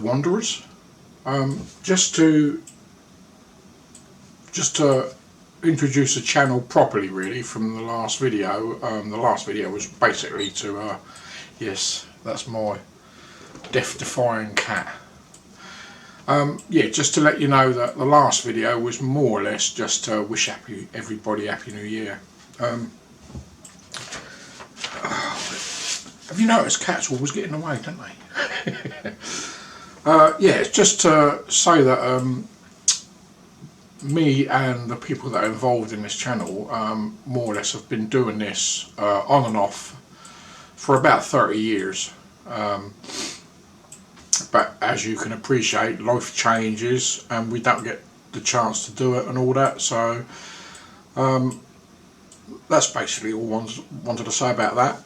Wanderers. Just to introduce the channel properly, really, from the last video. The last video was basically to yes, that's my death-defying cat. Yeah, just to let you know that the last video was more or less just to wish everybody Happy New Year. Have you noticed cats always get in the way, don't they? Yeah, it's just to say that me and the people that are involved in this channel more or less have been doing this on and off for about 30 years. But as you can appreciate, life changes and we don't get the chance to do it and all that, so that's basically all I wanted to say about that.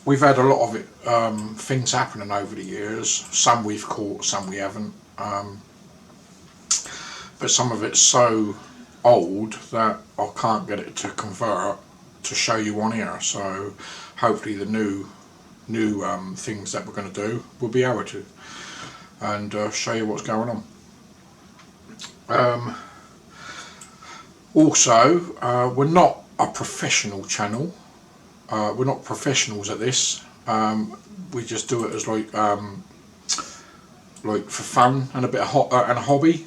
We've had a lot of it, things happening over the years. Some we've caught, some we haven't. But some of it's so old that I can't get it to convert to show you on here. So hopefully the new things that we're going to do will be able to, and show you what's going on. Also, we're not a professional channel. We're not professionals at this. We just do it as like for fun and a bit of and a hobby.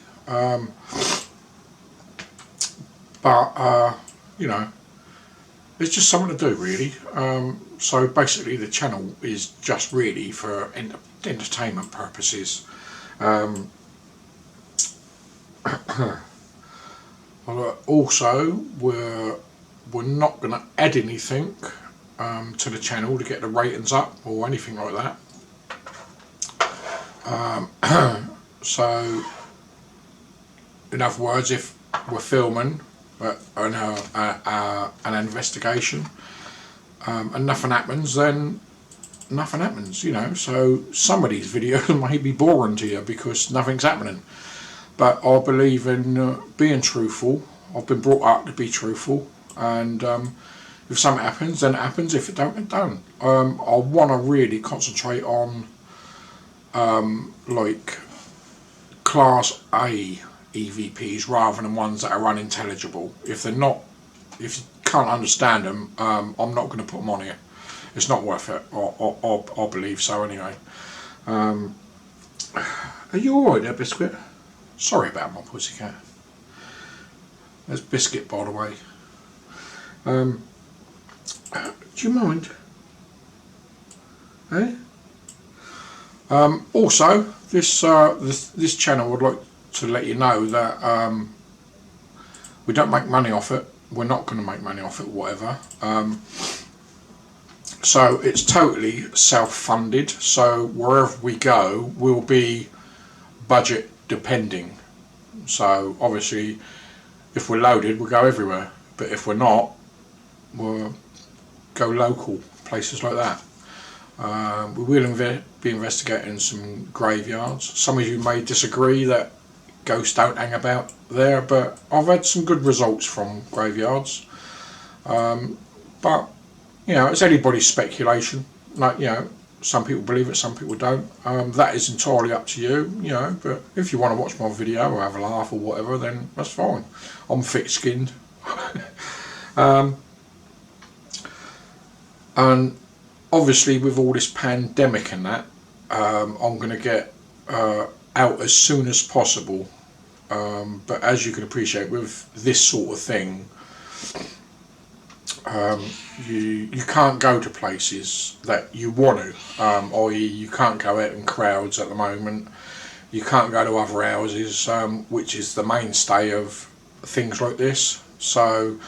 But you know, it's just something to do, really. So basically, the channel is just really for entertainment purposes. Also, we're not going to add anything to the channel to get the ratings up or anything like that. So, in other words, if we're filming an investigation and nothing happens, then nothing happens, you know. So some of these videos may be boring to you because nothing's happening. But I believe in being truthful. I've been brought up to be truthful, and if something happens, then it happens. If it don't, it don't. I want to really concentrate on like Class A EVPs rather than ones that are unintelligible. If you can't understand them, I'm not going to put them on here. It's not worth it. I believe so anyway. Are you alright there, Biscuit? Sorry about my pussycat. There's Biscuit, by the way. Do you mind? Eh? Also, this channel would like to let you know that we don't make money off it. We're not going to make money off it, whatever. So it's totally self-funded. So wherever we go, we'll be budget depending. So obviously, if we're loaded, we'll go everywhere. But if we're not, we'll go local, places like that. We will be investigating some graveyards. Some of you may disagree that ghosts don't hang about there, but I've had some good results from graveyards. But you know, it's anybody's speculation. Like, you know, some people believe it, some people don't. That is entirely up to you, you know. But if you want to watch my video or have a laugh or whatever, then that's fine. I'm thick-skinned. And obviously, with all this pandemic and that, I'm going to get out as soon as possible. But as you can appreciate, with this sort of thing, you can't go to places that you want to, i.e. you can't go out in crowds at the moment. You can't go to other houses, which is the mainstay of things like this. So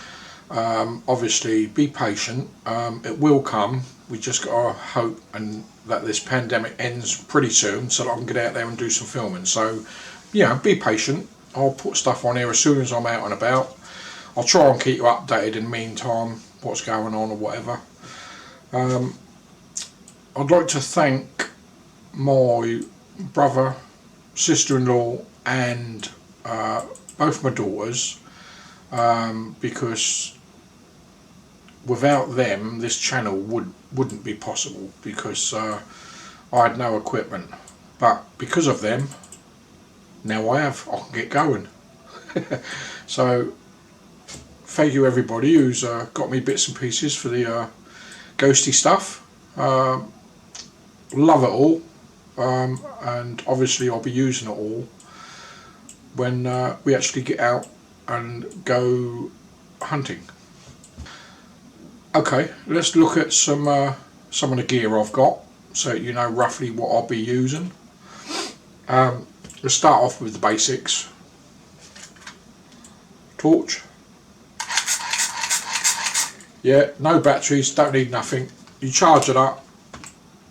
obviously, be patient. It will come. We just got to hope and that this pandemic ends pretty soon so that I can get out there and do some filming. So, yeah, be patient. I'll put stuff on here as soon as I'm out and about. I'll try and keep you updated in the meantime, what's going on or whatever. I'd like to thank my brother, sister-in-law and both my daughters, because without them this channel wouldn't be possible, because I had no equipment. but because of them, now I can get going. So thank you everybody who's got me bits and pieces for the ghosty stuff. Love it all, and obviously I'll be using it all when we actually get out and go hunting. Okay, let's look at some of the gear I've got, so you know roughly what I'll be using. Let's start off with the basics. Torch. Yeah, no batteries, don't need nothing. You charge it up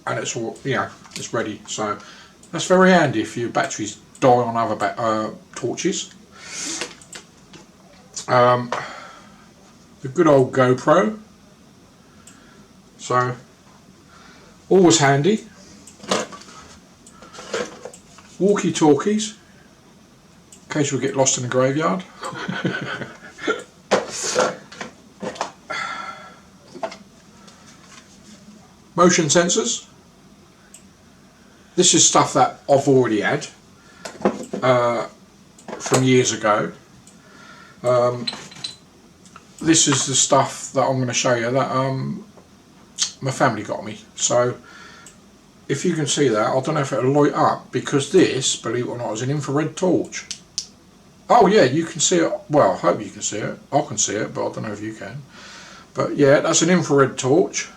and it's all, it's ready. So that's very handy if your batteries die on other torches. The good old GoPro. So always handy. Walkie-talkies in case we get lost in the graveyard. Motion sensors. This is stuff that I've already had from years ago. This is the stuff that I'm going to show you that my family got me. So if you can see that, I don't know if it'll light up, because this, believe it or not, is an infrared torch. Oh yeah, you can see it. Well, I hope you can see it. I can see it, but I don't know if you can. But yeah, that's an infrared torch.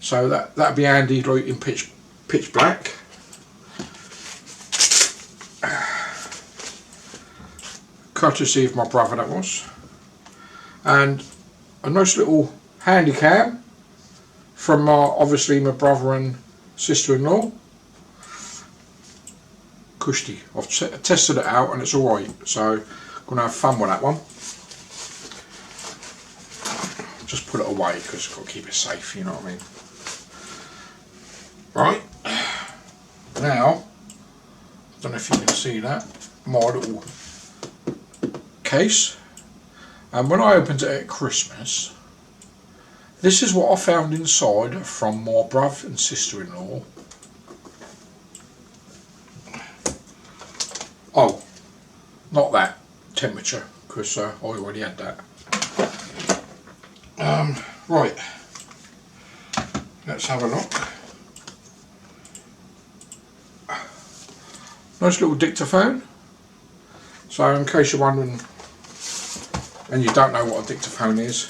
So that'd be handy like in pitch black. Courtesy of my brother, that was. And a nice little handy cam from obviously my brother and sister-in-law. Kushti. I've tested it out and it's alright, so I'm going to have fun with that one. Just put it away because I've got to keep it safe, you know what I mean. Right, now, I don't know if you can see that, my little case. And when I opened it at Christmas, this is what I found inside from my brother and sister-in-law. Oh, not that temperature, because I already had that. Right, let's have a look. Nice little dictaphone. So in case you're wondering and you don't know what a dictaphone is,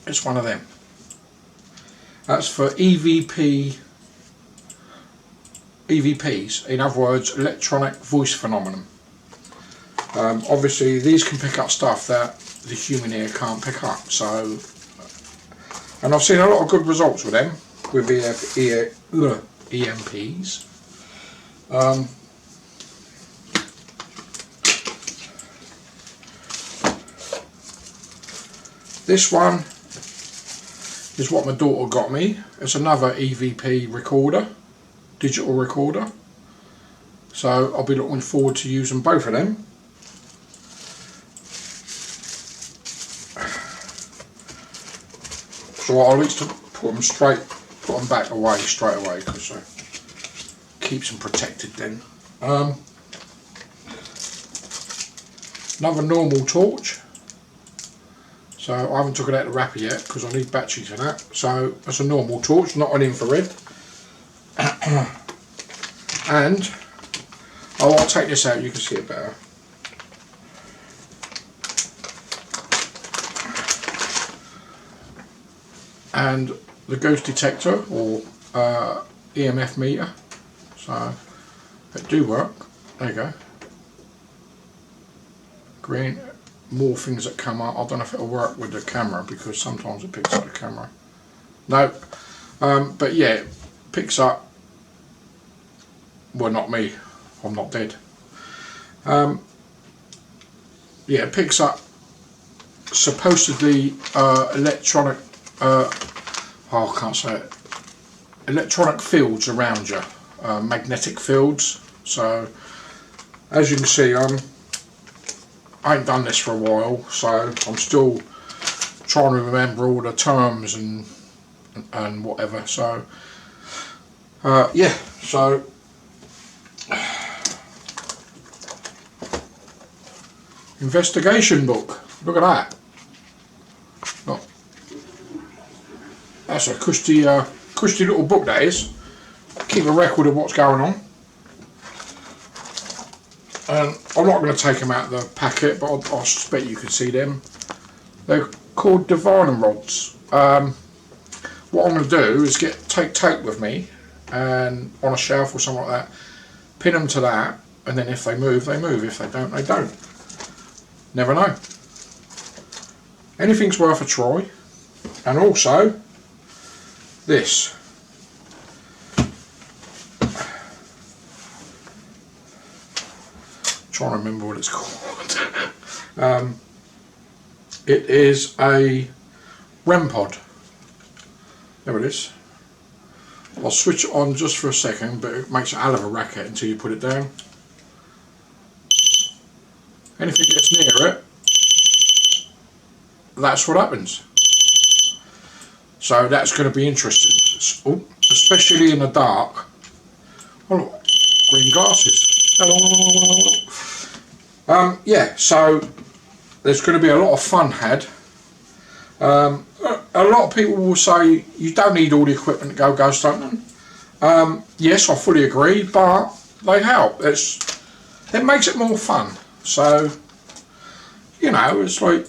it's one of them. That's for EVPs, in other words, electronic voice phenomenon. Obviously these can pick up stuff that the human ear can't pick up, so, and I've seen a lot of good results with them, with EMPs. This one is what my daughter got me. It's another EVP recorder, digital recorder. So I'll be looking forward to using both of them. So I'll at least put them back away straight away, because it keeps them protected then. Another normal torch. So I haven't took it out of the wrapper yet because I need batteries for that. So that's a normal torch, not an infrared. And I'll take this out, you can see it better. And the ghost detector, or EMF meter. So it do work. There you go. Green. More things that come up. I don't know if it'll work with the camera because sometimes it picks up the camera. No, but yeah, it picks up. Well, not me. I'm not dead. Yeah, it picks up supposedly electronic. I can't say it. Electronic fields around you, magnetic fields. So, as you can see, I ain't done this for a while, so I'm still trying to remember all the terms and whatever. So Yeah, so investigation book. Look at that. Look, that's a cushy, cushy little book that is. Keep a record of what's going on. And I'm not going to take them out of the packet, but I suspect you can see them. They're called divining rods. What I'm going to do is take tape with me and on a shelf or something like that, pin them to that, and then if they move, they move. If they don't, they don't. Never know. Anything's worth a try. And also, this. I'm trying to remember what it's called. It is a REM pod. There it is. I'll switch it on just for a second, but it makes a hell of a racket until you put it down. Anything gets near it, that's what happens. So that's going to be interesting, especially in the dark. Oh look, green glasses. Hello. Yeah, so there's going to be a lot of fun had. A lot of people will say you don't need all the equipment to go ghost hunting. Yes, I fully agree, but they help. It makes it more fun. So, you know, it's like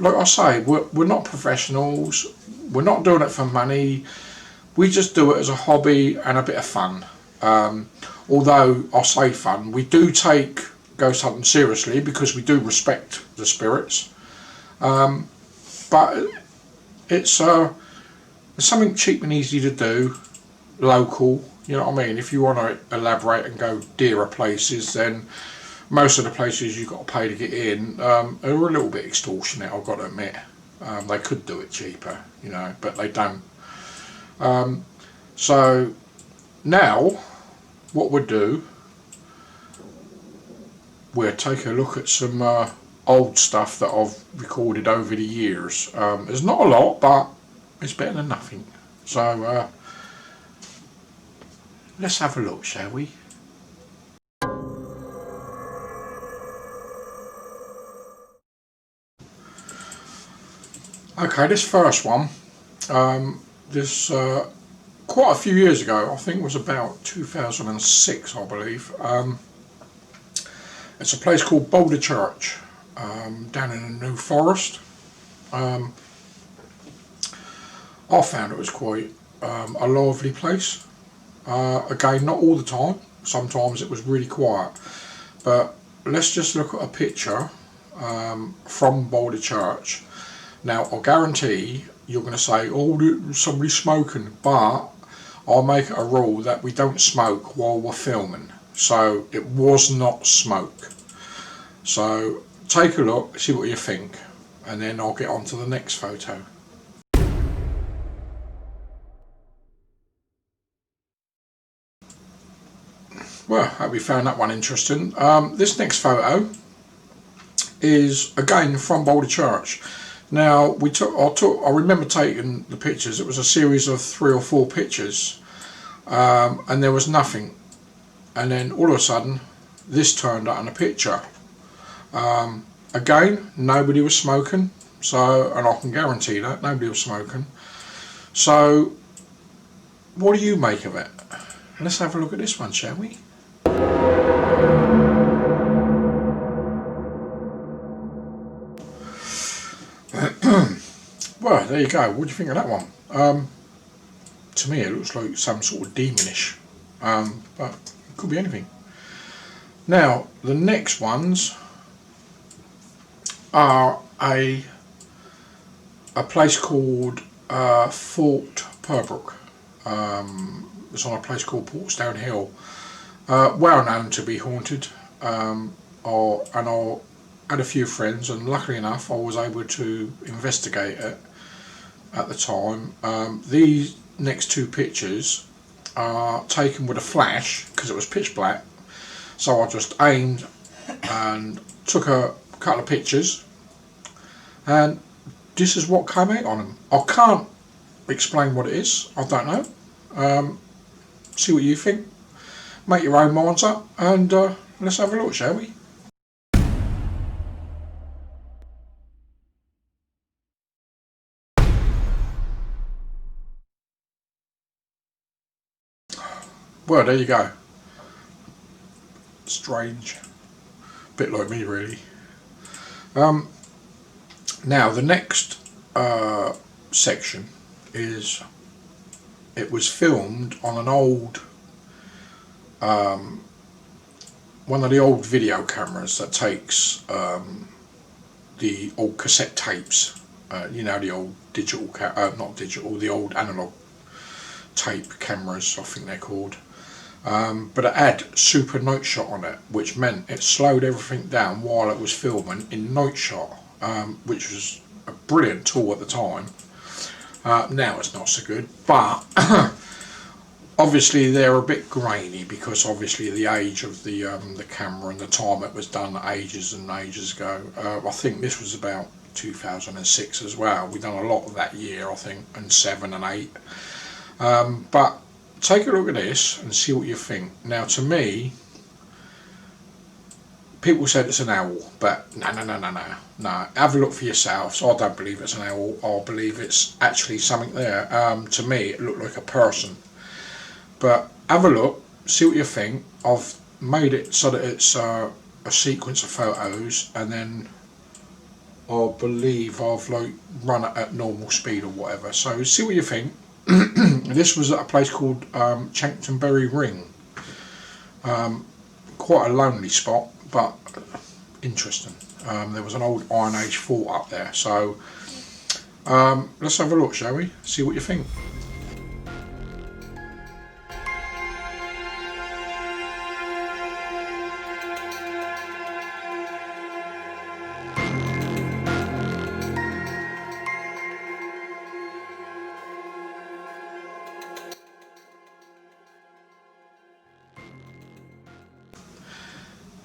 I say, we're not professionals. We're not doing it for money. We just do it as a hobby and a bit of fun. Although I say fun, we do take ghost hunting seriously because we do respect the spirits. But it's something cheap and easy to do, local. You know what I mean? If you want to elaborate and go dearer places, then most of the places you've got to pay to get in are a little bit extortionate, I've got to admit. They could do it cheaper, you know, but they don't. So now what we'll do, we'll take a look at some old stuff that I've recorded over the years. There's not a lot, but it's better than nothing. So let's have a look, shall we? Okay, this first one, this quite a few years ago, I think it was about 2006, I believe. It's a place called Boulder Church, down in the New Forest. I found it was quite a lively place. Again, not all the time. Sometimes it was really quiet. But let's just look at a picture from Boulder Church. Now, I guarantee you're going to say, oh, somebody's smoking, but I'll make it a rule that we don't smoke while we're filming. So it was not smoke. So take a look, see what you think, and then I'll get on to the next photo. Well, I hope you found that one interesting. This next photo is again from Boulder Church. Now I remember taking the pictures. It was a series of 3 or 4 pictures, and there was nothing. And then all of a sudden, this turned up in a picture. Again, nobody was smoking. So, and I can guarantee that nobody was smoking. So, what do you make of it? Let's have a look at this one, shall we? Well, there you go. What do you think of that one? To me, it looks like some sort of demonish, but it could be anything. Now, the next ones are a place called Fort Purbrook. It's on a place called Portsdown Hill. Well known to be haunted. And I had a few friends, and luckily enough, I was able to investigate it at the time. These next 2 pictures are taken with a flash because it was pitch black. So I just aimed and took a couple of pictures, and this is what came out on them. I can't explain what it is. I don't know. See what you think. Make your own minds up, and let's have a look, shall we? Well, there you go. Strange. Bit like me, really. Now, the next section is, it was filmed on an old, one of the old video cameras that takes the old cassette tapes. You know, the old digital, not digital, the old analog tape cameras, I think they're called. But it had super night shot on it, which meant it slowed everything down while it was filming in night shot, which was a brilliant tool at the time. Now it's not so good, but obviously they're a bit grainy because obviously the age of the camera and the time it was done ages and ages ago. I think this was about 2006 as well. We've done a lot of that year, I think, and 7 and 8. But take a look at this and see what you think. Now, to me, people said it's an owl, but no. Have a look for yourselves. I don't believe it's an owl. I believe it's actually something there. To me, it looked like a person. But have a look, see what you think. I've made it so that it's a sequence of photos, and then I believe I've like run it at normal speed or whatever. So see what you think. This was at a place called Chanctonbury Ring. Quite a lonely spot, but interesting. There was an old Iron Age fort up there, so let's have a look, shall we? See what you think.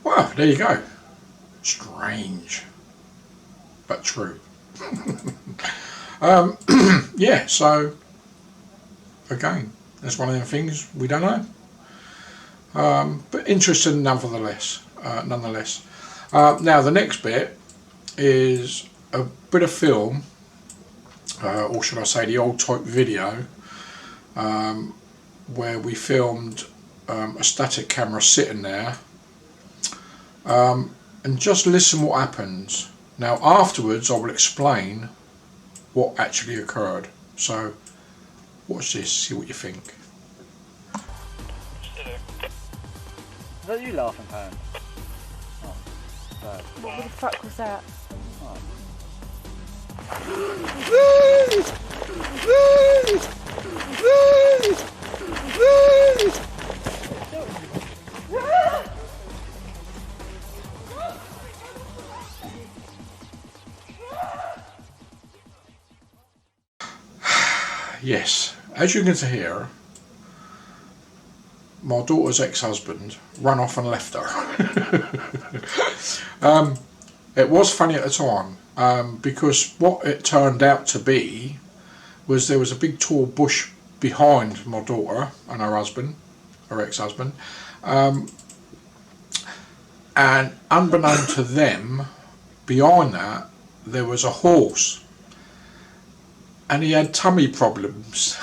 Well, there you go. Strange, but true. Yeah, so again, that's one of them things we don't know, but interesting nonetheless. Now the next bit is a bit of film, or should I say the old type video, where we filmed a static camera sitting there. And just listen what happens. Now afterwards I will explain what actually occurred. So watch this, see what you think. Is that you laughing, Pam? Oh, bad. What the fuck was that? Yes, as you can hear, my daughter's ex-husband ran off and left her. It was funny at the time, because what it turned out to be was there was a big tall bush behind my daughter and her husband, her ex-husband, and unbeknown to them, behind that there was a horse. And he had tummy problems.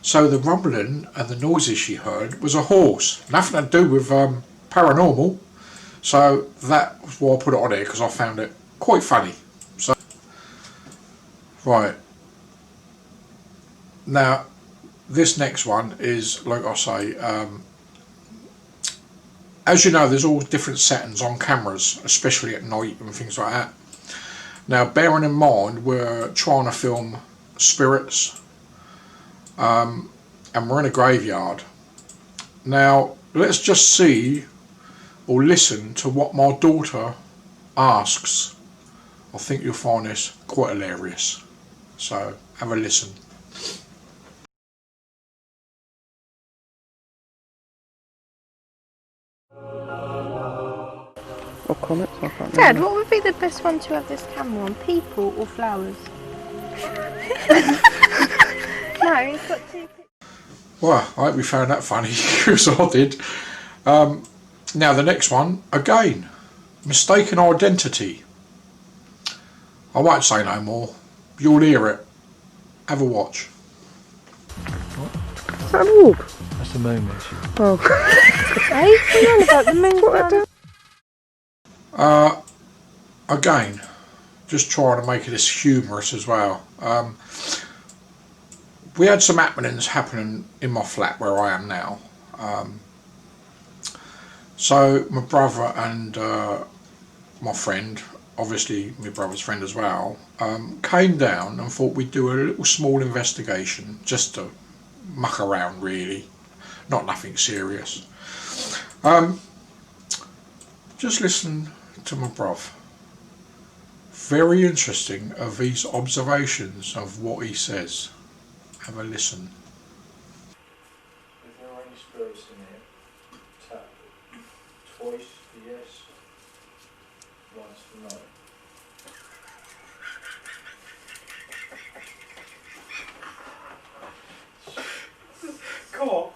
So the rumbling and the noises she heard was a horse. Nothing to do with paranormal. So that was why I put it on here, because I found it quite funny. So, right. Now, this next one is, like I say, as you know, there's all different settings on cameras, especially at night and things like that. Now, bearing in mind, we're trying to film spirits, and we're in a graveyard. Now, let's just see or listen to what my daughter asks. I think you'll find this quite hilarious. So, have a listen. Or comments? I can't Dad, remember. what would be the best one to have this camera on? People or flowers? No, he's got two pictures. Well, I hope you found that funny, because I did. Now the next one, again, mistaken identity. I won't say no more. You'll hear it. Have a watch. Is that an orb? That's the moon, Mitch. Oh. Hey, what are you on about? The moon's gone. Again, just trying to make this humorous as well. We had some happenings happening in my flat where I am now. So my brother and my friend, obviously my brother's friend as well, came down and thought we'd do a little small investigation just to muck around, really, not nothing serious. Just listen to my brother. Very interesting of these observations of what he says. Have a listen. If there are any spirits in here, tap twice for yes, once for no. Come on.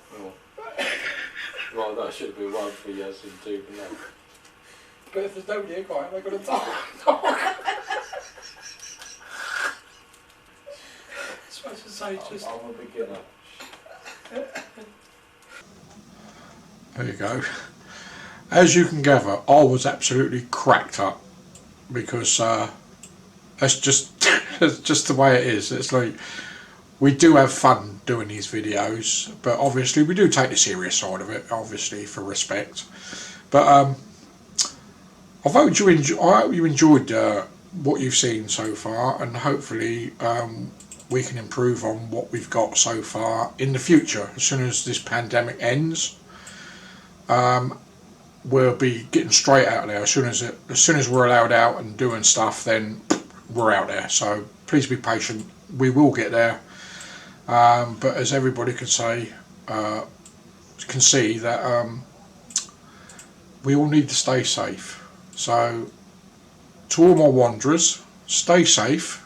Well, that should be one for yes and two for no. But if there's nobody here, quite, they're going to talk. Supposed to say just. I'm a beginner. There you go. As you can gather, I was absolutely cracked up because that's just that's just the way it is. It's like we do have fun doing these videos, but obviously we do take the serious side of it, obviously for respect. But I hope you enjoyed what you've seen so far, and hopefully we can improve on what we've got so far in the future. As soon as this pandemic ends, we'll be getting straight out there. As soon as we're allowed out and doing stuff, then we're out there. So please be patient. We will get there. But as everybody can see that we all need to stay safe. So to all my wanderers, stay safe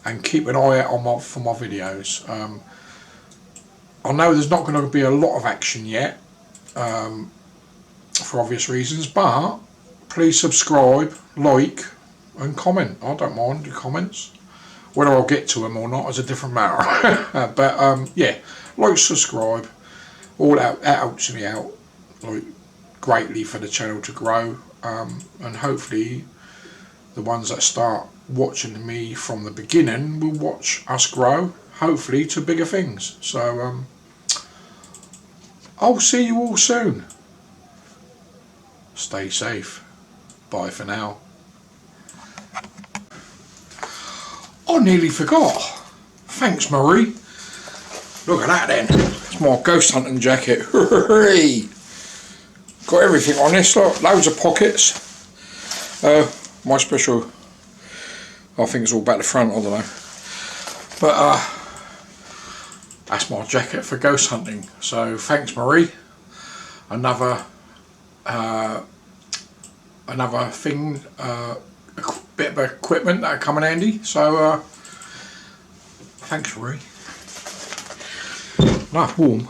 and keep an eye out for my videos. I know there's not going to be a lot of action yet, for obvious reasons, but please subscribe, like and comment. I don't mind your comments. Whether I'll get to them or not is a different matter. But yeah, like, subscribe, all that helps me out like greatly for the channel to grow, and hopefully the ones that start watching me from the beginning will watch us grow, hopefully to bigger things. So I'll see you all soon. Stay safe. Bye for now. I nearly forgot. Thanks, Marie. Look at that then. It's my ghost hunting jacket. Got everything on this, look, loads of pockets. My special, I think it's all back the front, I don't know. But that's my jacket for ghost hunting. So thanks, Marie. Another thing, bit of equipment that come in handy. So thanks, Marie. Nice warm.